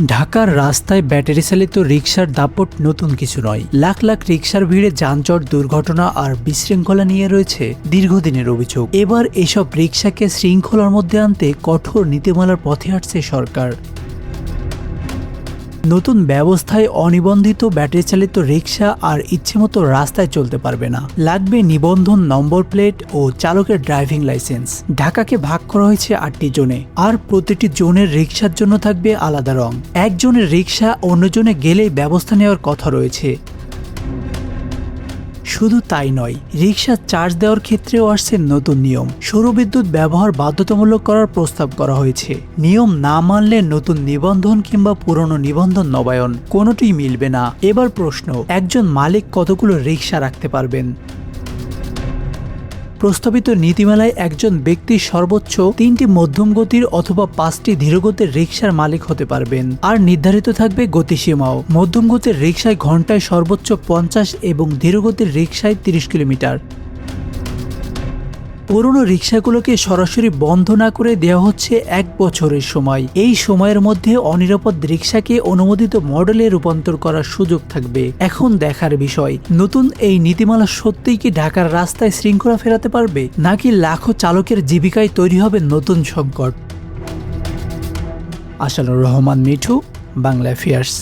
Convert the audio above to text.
ঢাকার রাস্তায় ব্যাটারি চালিত রিকশার দাপট নতুন কিছু নয়। লাখ লাখ রিকশার ভিড়ে যানজট, দুর্ঘটনা আর বিশৃঙ্খলা নিয়ে রয়েছে দীর্ঘদিনের অভিযোগ। এবার এসব রিকশাকে শৃঙ্খলার মধ্যে আনতে কঠোর নীতিমালার পথে হাঁটছে সরকার। নতুন ব্যবস্থায় অনিবন্ধিত ব্যাটারি চালিত রিকশা আর ইচ্ছেমতো রাস্তায় চলতে পারবে না। লাগবে নিবন্ধন, নম্বর প্লেট ও চালকের ড্রাইভিং লাইসেন্স। ঢাকাকে ভাগ করা হয়েছে 8টি জোনে, আর প্রতিটি জোনের রিকশার জন্য থাকবে আলাদা রং। একজনের রিকশা অন্য জনে গেলেই ব্যবস্থা নেওয়ার কথা রয়েছে। শুধু তাই নয়, রিকশা চার্জ দেওয়ার ক্ষেত্রেও আসছে নতুন নিয়ম। সৌরবিদ্যুৎ ব্যবহার বাধ্যতামূলক করার প্রস্তাব করা হয়েছে। নিয়ম না মানলে নতুন নিবন্ধন কিংবা পুরনো নিবন্ধন নবায়ন কোনোটিই মিলবে না। এবার প্রশ্ন, একজন মালিক কতগুলো রিকশা রাখতে পারবেন? প্রস্তাবিত নীতিমালায় একজন ব্যক্তি সর্বোচ্চ 3টি মধ্যম গতির অথবা 5টি ধীরগতির রিকশার মালিক হতে পারবেন। আর নির্ধারিত থাকবে গতিসীমাও। মধ্যম গতির রিকশায় ঘন্টায় সর্বোচ্চ 50 এবং ধীরগতির রিকশায় 30 কিলোমিটার। পুরনো রিকশাগুলোকে সরাসরি বন্ধ না করে দেওয়া হচ্ছে 1 বছরের সময়। এই সময়ের মধ্যে অনিরাপদ রিকশাকে অনুমোদিত মডেলে রূপান্তর করার সুযোগ থাকবে। এখন দেখার বিষয়, নতুন এই নীতিমালা সত্যিই কি ঢাকার রাস্তায় শৃঙ্খলা ফেরাতে পারবে, নাকি লাখো চালকের জীবিকায় তৈরি হবে নতুন সংকট? আশানুর রহমান মিঠু, বাংলা অ্যাফেয়ার্স।